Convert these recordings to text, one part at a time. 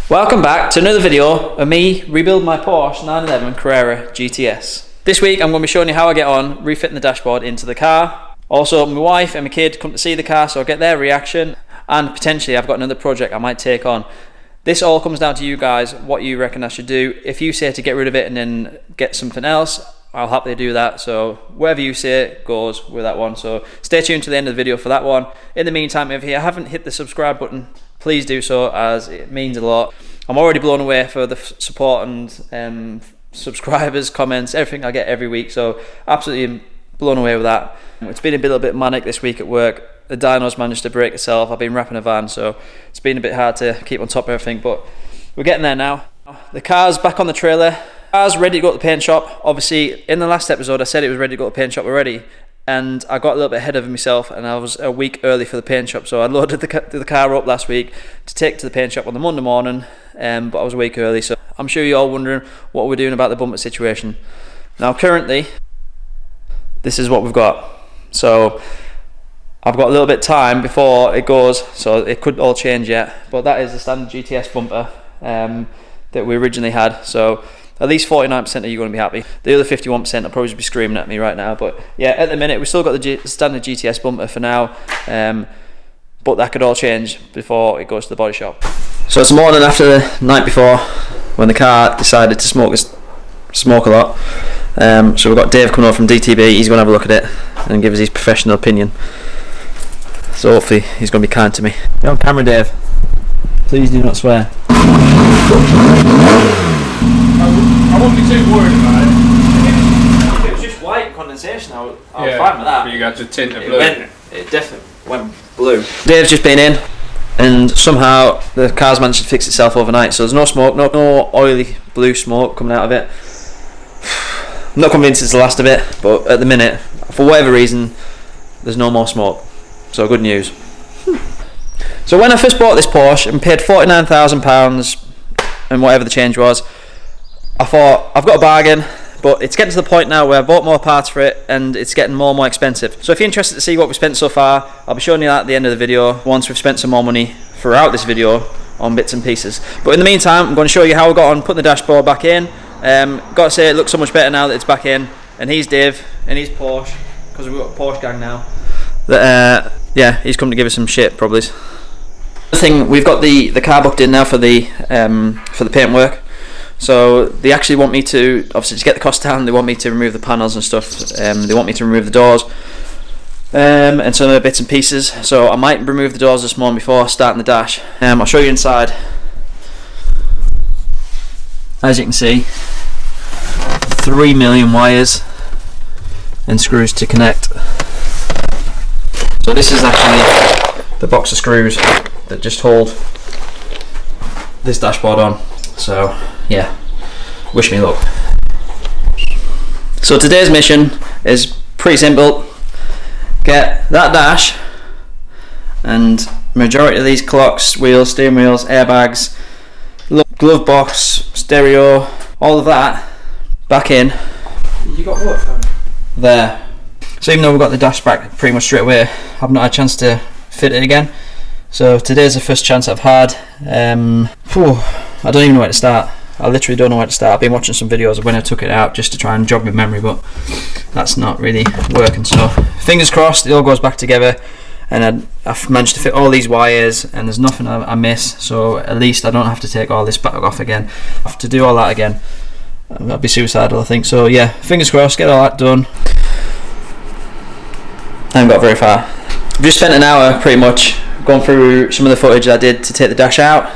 Welcome back to another video of me rebuild my Porsche 911 Carrera GTS. This week I'm going to be showing you how I get on refitting the dashboard into the car. Also my wife and my kid come to see the car, so I'll get their reaction, and potentially I've got another project I might take on. This all comes down to you guys, what you reckon I should do. If you say to get rid of it and then get something else, I'll happily do that. So whatever you say goes with that one. So stay tuned to the end of the video for that one. In the meantime, if you haven't hit the subscribe button, please do so, as it means a lot. I'm already blown away for the support and subscribers, comments, everything I get every week. So absolutely blown away with that. It's been a little bit manic this week at work. The dyno's managed to break itself. I've been wrapping a van, so it's been a bit hard to keep on top of everything, but we're getting there now. The car's back on the trailer. Car's ready to go to the paint shop. Obviously, in the last episode, I said it was ready to go to the paint shop already, and I got a little bit ahead of myself, and I was a week early for the paint shop. So I loaded the car up last week to take to the paint shop on the Monday morning, but I was a week early. So I'm sure you're all wondering what we're doing about the bumper situation. Now, currently, this is what we've got. So I've got a little bit of time before it goes, so it could all change yet, but that is the standard GTS bumper that we originally had. So at least 49% of you are going to be happy. The other 51% will probably be screaming at me right now. But yeah, at the minute we've still got the standard GTS bumper for now, but that could all change before it goes to the body shop. So it's the morning after the night before, when the car decided to smoke a lot. So we've got Dave coming over from DTB. He's going to have a look at it and give us his professional opinion. So hopefully he's going to be kind to me. You're on camera, Dave. Please do not swear. I wouldn't be too worried about it. If it was just white condensation, I was fine with that. But you got the tint of blue. It definitely went blue. Dave's just been in, and somehow the car's managed to fix itself overnight. So there's no smoke, no oily blue smoke coming out of it. I'm not convinced it's the last of it, but at the minute, for whatever reason, there's no more smoke. So good news. So when I first bought this Porsche and paid £49,000 and whatever the change was, I thought, I've got a bargain, but it's getting to the point now where I've bought more parts for it and it's getting more and more expensive. So if you're interested to see what we've spent so far, I'll be showing you that at the end of the video once we've spent some more money throughout this video on bits and pieces. But in the meantime, I'm going to show you how I got on putting the dashboard back in. Got to say, it looks so much better now that it's back in. And he's Dave, and he's Porsche, because we've got a Porsche gang now. Yeah, he's come to give us some shit, probably. The thing, we've got the car booked in now for the paint work. So they actually want me to, obviously to get the cost down, they want me to remove the panels and stuff. They want me to remove the doors and some other bits and pieces. So I might remove the doors this morning before starting the dash. I'll show you inside. As you can see, 3 million wires and screws to connect. So this is actually the box of screws that just hold this dashboard on. So yeah, wish me luck. So today's mission is pretty simple. Get that dash and majority of these clocks, wheels, steering wheels, airbags, glove box, stereo, all of that back in. You got what from? There. So even though we've got the dash back pretty much straight away, I've not had a chance to fit it again. So today's the first chance I've had. I don't even know where to start. I literally don't know where to start. I've been watching some videos of when I took it out just to try and jog my memory, but that's not really working. So fingers crossed it all goes back together, and I've managed to fit all these wires and there's nothing I miss, so at least I don't have to take all this back off again. I have to do all that again. That'd be suicidal, I think. So yeah, fingers crossed, get all that done. I haven't got very far. I've just spent an hour pretty much going through some of the footage I did to take the dash out.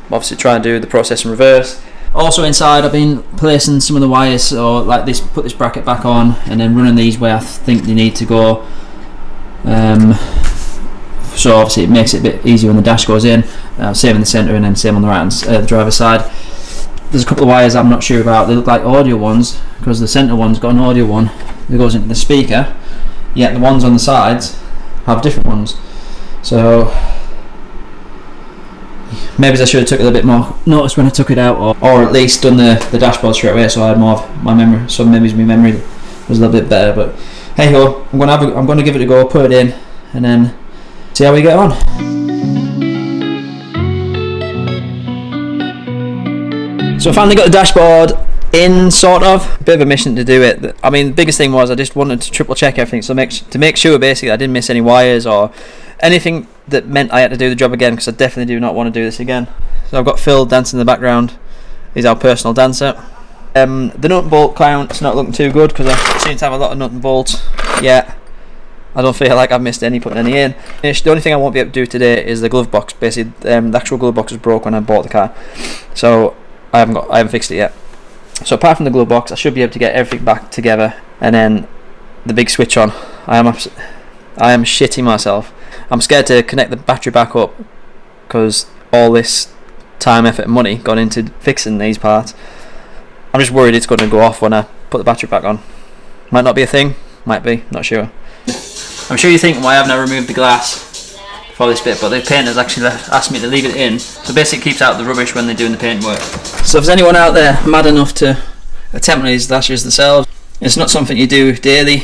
Obviously try and do the process in reverse. Also inside I've been placing some of the wires, so like this, put this bracket back on and then running these where I think they need to go. So obviously it makes it a bit easier when the dash goes in. Same in the centre and then same on the right hand, the driver's side. There's a couple of wires I'm not sure about. They look like audio ones because the centre one's got an audio one that goes into the speaker, yet the ones on the sides have different ones. So maybe I should have took a little bit more notice when I took it out, or at least done the dashboard straight away, so I had more of my memory. Some memories, my memory was a little bit better. But hey ho, I'm gonna give it a go, put it in, and then see how we get on. So I finally got the dashboard in, sort of. Bit of a mission to do it. I mean, the biggest thing was I just wanted to triple check everything, so to make sure basically I didn't miss any wires or anything that meant I had to do the job again, because I definitely do not want to do this again. So I've got Phil dancing in the background. He's our personal dancer. The nut and bolt count's not looking too good because I seem to have a lot of nut and bolts yet. I don't feel like I've missed any, putting any in. The only thing I won't be able to do today is the glove box. Basically, the actual glove box was broke when I bought the car, so I haven't fixed it yet. So apart from the glove box, I should be able to get everything back together, and then the big switch on. I am shitting myself. I'm scared to connect the battery back up because all this time, effort and money gone into fixing these parts. I'm just worried it's going to go off when I put the battery back on. Might not be a thing, might be, not sure. I'm sure you're thinking why haven't I removed the glass for this bit, but the painters actually asked me to leave it in, so basically it keeps out the rubbish when they're doing the paint work. So if there's anyone out there mad enough to attempt one of these dashes themselves, it's not something you do daily.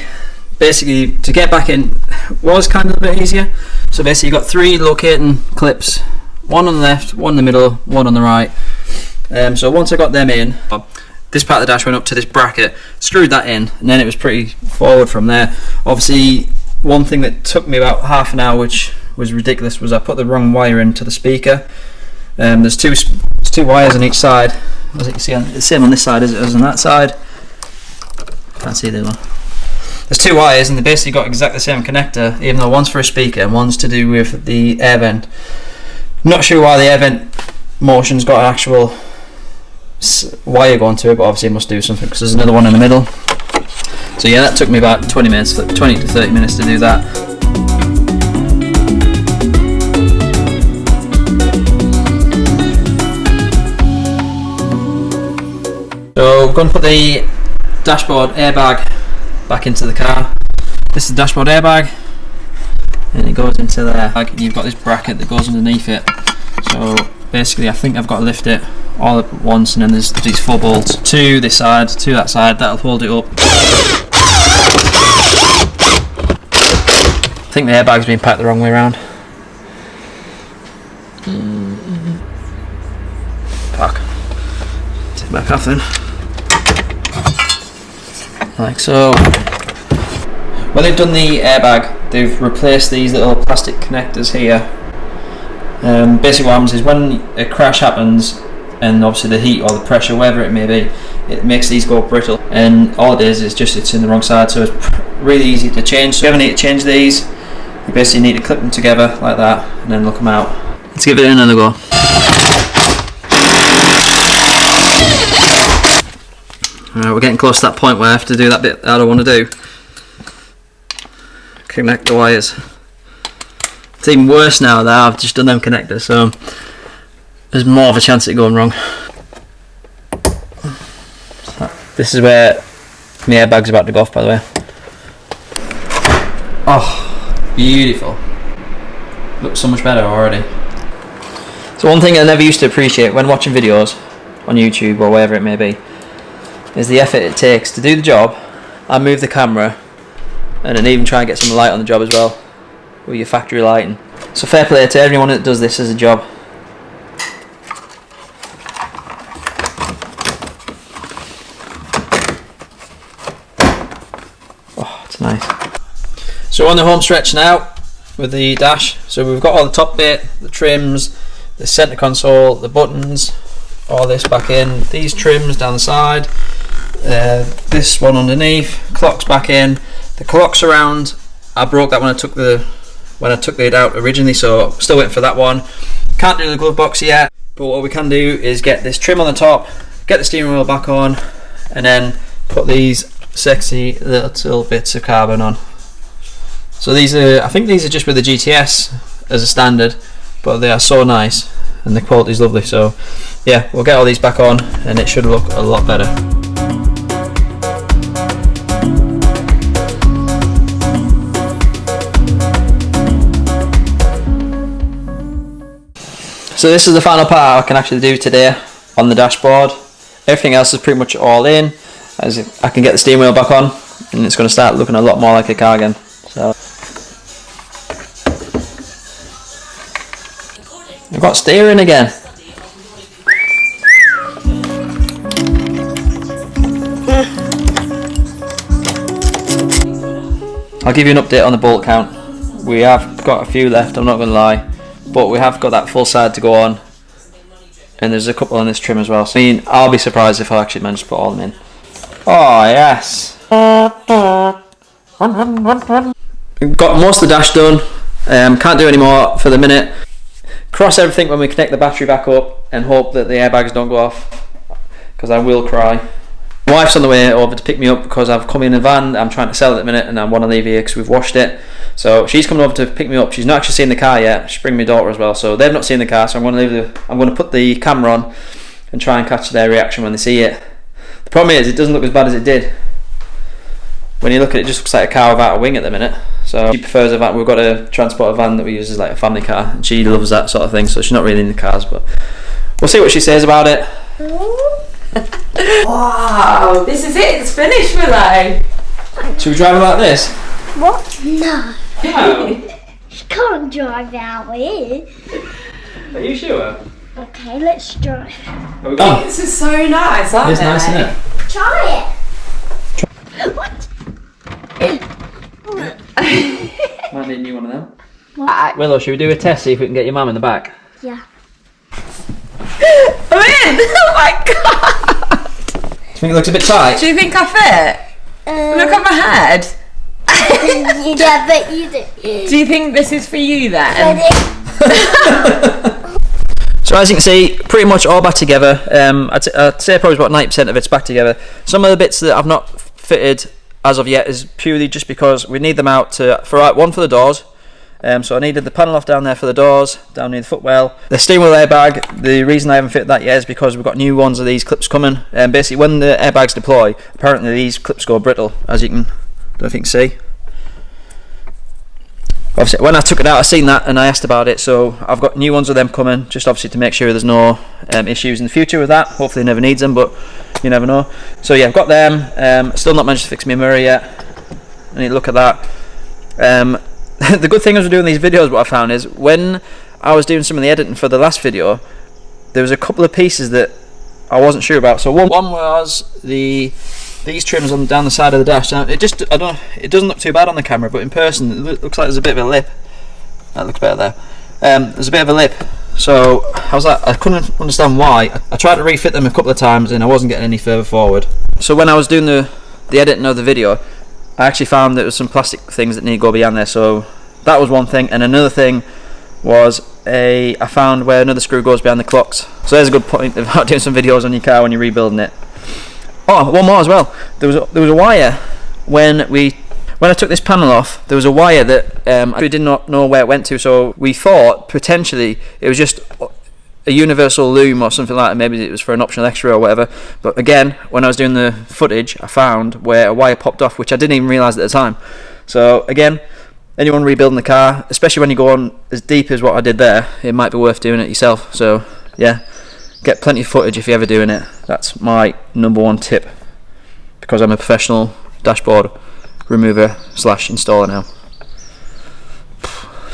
Basically, to get back in was kind of a bit easier. So basically you've got 3 locating clips, one on the left, one in the middle, one on the right. So once I got them in, this part of the dash went up to this bracket, screwed that in, and then it was pretty forward from there. Obviously, one thing that took me about half an hour, which was ridiculous, was I put the wrong wire into the speaker. There's two wires on each side. As you can see, it's the same on this side as it is on that side. Can't see the other one. There's 2 wires, and they basically got exactly the same connector, even though one's for a speaker and one's to do with the air vent. Not sure why the air vent motion's got an actual wire going to it, but obviously it must do something because there's another one in the middle. So yeah, that took me about 20 to 30 minutes to do that. So we're going to put the dashboard airbag back into the car. This is the dashboard airbag, and it goes into there. And you've got this bracket that goes underneath it. So basically, I think I've got to lift it all at once, and then there's these 4 bolts to this side, to that side. That'll hold it up. I think the airbag's been packed the wrong way around. Fuck. Take it back off then. Like so. When they've done the airbag, they've replaced these little plastic connectors here. Basically what happens is when a crash happens, and obviously the heat or the pressure, whatever it may be, it makes these go brittle, and all it is just it's in the wrong side, so it's really easy to change. So if you ever need to change these, you basically need to clip them together like that and then look them out. Let's give it another go. Alright, we're getting close to that point where I have to do that bit that I don't want to do. Connect the wires. It's even worse now that I've just done them connectors, so there's more of a chance of it going wrong. This is where my airbag's about to go off, by the way. Oh, beautiful. Looks so much better already. So one thing I never used to appreciate when watching videos on YouTube or wherever it may be is the effort it takes to do the job and move the camera, and then even try and get some light on the job as well with your factory lighting. So fair play to everyone that does this as a job. Oh, it's nice. So we're on the home stretch now with the dash. So we've got all the top bit, the trims, the centre console, the buttons, all this back in, these trims down the side, this one underneath, clocks back in, the clock around. I broke that when I took the lid out originally, so still waiting for that one. Can't do the glove box yet, but what we can do is get this trim on the top, get the steering wheel back on, and then put these sexy little bits of carbon on. So these are, I think these are just with the GTS as a standard, but they are so nice and the quality is lovely. So yeah, we'll get all these back on and it should look a lot better. So this is the final part I can actually do today on the dashboard. Everything else is pretty much all in, as I can get the steering wheel back on and it's going to start looking a lot more like a car again. So I've got steering again. I'll give you an update on the bolt count. We have got a few left, I'm not going to lie, but we have got that full side to go on, and there's a couple on this trim as well. So, I mean, I'll be surprised if I actually manage to put all of them in. Oh yes. We've got most of the dash done. Can't do any more for the minute. Cross everything when we connect the battery back up and hope that the airbags don't go off, because I will cry. My wife's on the way over to pick me up because I've come in a van. I'm trying to sell it at the minute and I want to leave here because we've washed it. So she's coming over to pick me up. She's not actually seen the car yet. She's bringing my daughter as well, so they've not seen the car. So I'm going to put the camera on and try and catch their reaction when they see it. The problem is it doesn't look as bad as it did. When you look at it, it just looks like a car without a wing at the minute. So she prefers a van. We've got a transport van that we use as like a family car, and she loves that sort of thing. So she's not really into cars, but we'll see what she says about it. Wow, this is it. It's finished, Willow. Should we drive like this? What? No. No. You can't drive out here. Are you sure? Okay, let's drive. Are we gone? This is so nice, aren't It's they? nice, isn't it? Try it. What? Might need a new one of them. What? Willow, should we do a test, see if we can get your mum in the back? Yeah. I'm in! Oh my god! Do you think it looks a bit tight? Do you think I fit? Look at my head. Yeah, but you do. Do you think this is for you then? So as you can see, pretty much all back together. I'd say probably about 90% of it's back together. Some of the bits that I've not fitted as of yet is purely just because we need them out one for the doors. So I needed the panel off down there for the doors, down near the footwell. The steering wheel airbag, the reason I haven't fitted that yet is because we've got new ones of these clips coming. Basically when the airbags deploy, apparently these clips go brittle, as you can, don't think see. Obviously when I took it out I seen that and I asked about it, so I've got new ones of them coming, just obviously to make sure there's no issues in the future with that. Hopefully never needs them, but you never know. So yeah, I've got them. Still not managed to fix my mirror yet. I need to look at that. The good thing as we're doing these videos, what I found is when I was doing some of the editing for the last video, there was a couple of pieces that I wasn't sure about. So one was these trims on down the side of the dash. Now it doesn't look too bad on the camera, but in person it looks like there's a bit of a lip. That looks better there. There's a bit of a lip. So I couldn't understand why. I tried to refit them a couple of times and I wasn't getting any further forward. So when I was doing the editing of the video, I actually found there was some plastic things that need to go behind there, so that was one thing. And another thing was I found where another screw goes behind the clocks. So there's a good point about doing some videos on your car when you're rebuilding it. Oh, one more as well. There was a wire when I took this panel off. There was a wire that I did not know where it went to, so we thought potentially it was just a universal loom or something like that. Maybe it was for an optional extra or whatever. But again, when I was doing the footage, I found where a wire popped off, which I didn't even realise at the time. So again, anyone rebuilding the car, especially when you go on as deep as what I did there, it might be worth doing it yourself. So yeah, get plenty of footage if you're ever doing it. That's my #1 tip, because I'm a professional dashboard remover / installer now.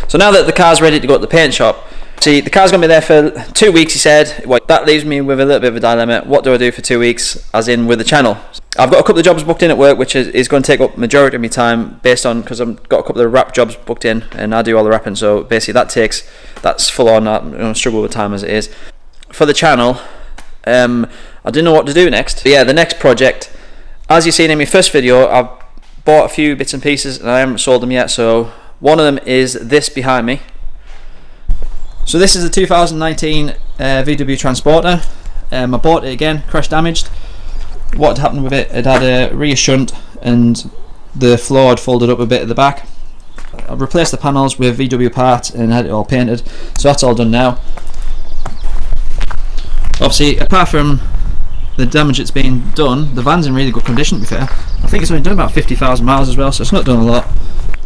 So now that the car's ready to go to the paint shop, see, the car's going to be there for 2 weeks, he said. Well, that leaves me with a little bit of a dilemma. What do I do for 2 weeks, as in with the channel? I've got a couple of jobs booked in at work, which is going to take up majority of my time, based on, because I've got a couple of wrap jobs booked in and I do all the wrapping, so basically that's full on. I struggle with time as it is. For the channel, I didn't know what to do next. But yeah, the next project, as you've seen in my first video, I've bought a few bits and pieces and I haven't sold them yet. So one of them is this behind me. So this is a 2019 VW Transporter. I bought it again, crash damaged. What had happened with it had a rear shunt and the floor had folded up a bit at the back. I've replaced the panels with VW parts and had it all painted, so that's all done now. Obviously, apart from the damage that's been done, the van's in really good condition, to be fair. I think it's only done about 50,000 miles as well, so it's not done a lot.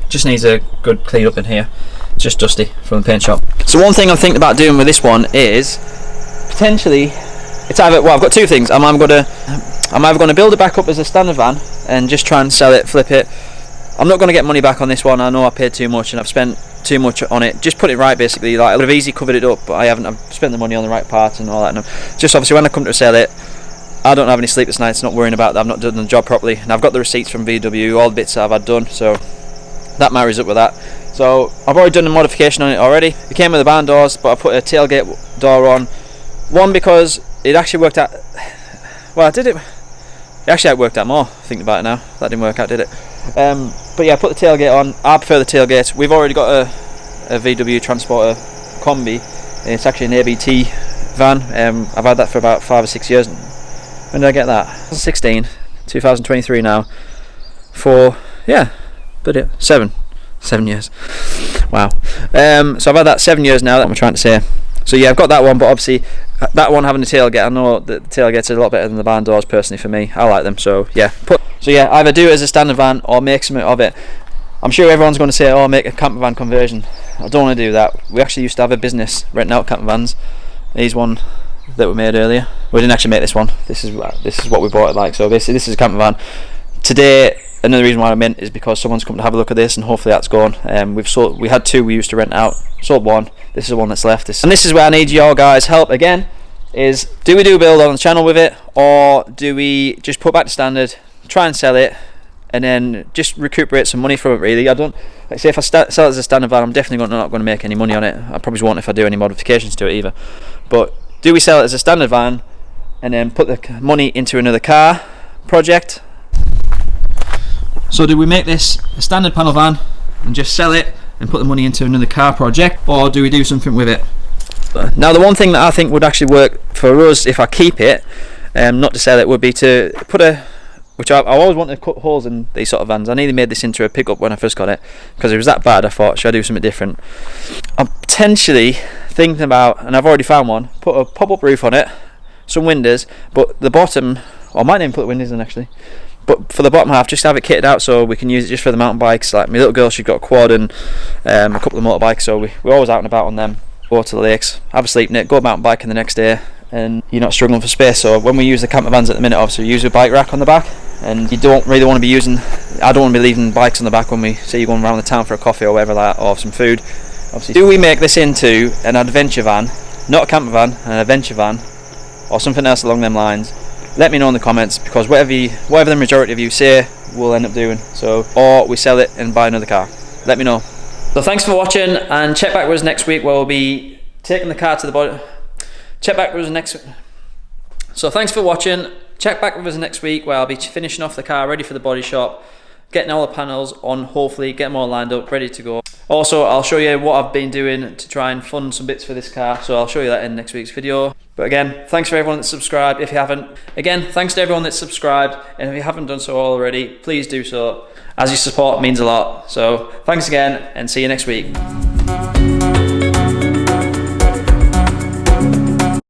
Just needs a good clean up in here. It's just dusty from the paint shop. So one thing I'm thinking about doing with this one is potentially, it's either, well, I've got two things. I'm either going to build it back up as a standard van and just try and sell it, flip it. I'm not going to get money back on this one. I know I paid too much and I've spent too much on it. Just put it right, basically. Like, I would have easily covered it up, but I haven't. I've spent the money on the right parts and all that. And just obviously when I come to sell it, I don't have any sleepless nights not worrying about that I've not done the job properly. And I've got the receipts from VW, all the bits that I've had done. So that marries up with that. So I've already done a modification on it already. It came with the barn doors, but I put a tailgate door on. One, because it actually worked out, well, did it? Actually, it worked out more, thinking about it now. That didn't work out, did it? But yeah, I put the tailgate on. I prefer the tailgate. We've already got a VW Transporter Combi. It's actually an ABT van. I've had that for about 5 or 6 years. When did I get that? 2023 now. For, yeah, but yeah, 7 years. Wow. So I've had that 7 years now, that I'm trying to say. So yeah, I've got that one, but obviously that one having a tailgate, I know that the tailgates are a lot better than the barn doors personally for me. I like them, so yeah. So yeah, either do it as a standard van or make something of it. I'm sure everyone's going to say, oh, make a camper van conversion. I don't want to do that. We actually used to have a business renting out camper vans. Here's one that we made earlier. We didn't actually make this one. This is what we bought it like. So basically this is a camper van. Today, another reason why I meant is because someone's come to have a look at this, and hopefully that's gone. We had 2 we used to rent out, sold 1. This is the one that's left. And this is where I need your guys' help again. Is do we do a build on the channel with it, or do we just put back to standard, try and sell it, and then just recuperate some money from it? Really, I don't like say if I sell it as a standard van, I'm definitely not going to make any money on it. I probably won't if I do any modifications to it either. But do we sell it as a standard van and then put the money into another car project? So do we make this a standard panel van and just sell it and put the money into another car project, or do we do something with it? Now the one thing that I think would actually work for us if I keep it, not to sell it, would be to put which I always wanted to cut holes in these sort of vans. I nearly made this into a pickup when I first got it, because it was that bad. I thought, should I do something different? I'm potentially thinking about, and I've already found one, put a pop-up roof on it, some windows, but the bottom, or I might even put the windows in actually, but for the bottom half, just have it kitted out so we can use it just for the mountain bikes. Like my little girl, she's got a quad and a couple of motorbikes, so we're always out and about on them. Go to the lakes, have a sleep in it, go mountain biking the next day, and you're not struggling for space. So when we use the camper vans at the minute, obviously we use a bike rack on the back, and you don't really want to be using, I don't want to be leaving bikes on the back when we say you're going around the town for a coffee or whatever like that, or some food. Obviously, do we make this into an adventure van, not a camper van, an adventure van, or something else along them lines? Let me know in the comments, because whatever the majority of you say, we'll end up doing. So, or we sell it and buy another car. Let me know. So thanks for watching, and check back with us next week where we'll be taking the car to the body. Check back with us next. So thanks for watching. Check back with us next week where I'll be finishing off the car, ready for the body shop, getting all the panels on, hopefully, get them all lined up, ready to go. Also, I'll show you what I've been doing to try and fund some bits for this car, so I'll show you that in next week's video. But again, thanks for everyone that's subscribed. If you haven't, again, thanks to everyone that's subscribed, and if you haven't done so already, please do so, as your support means a lot. So thanks again, and see you next week.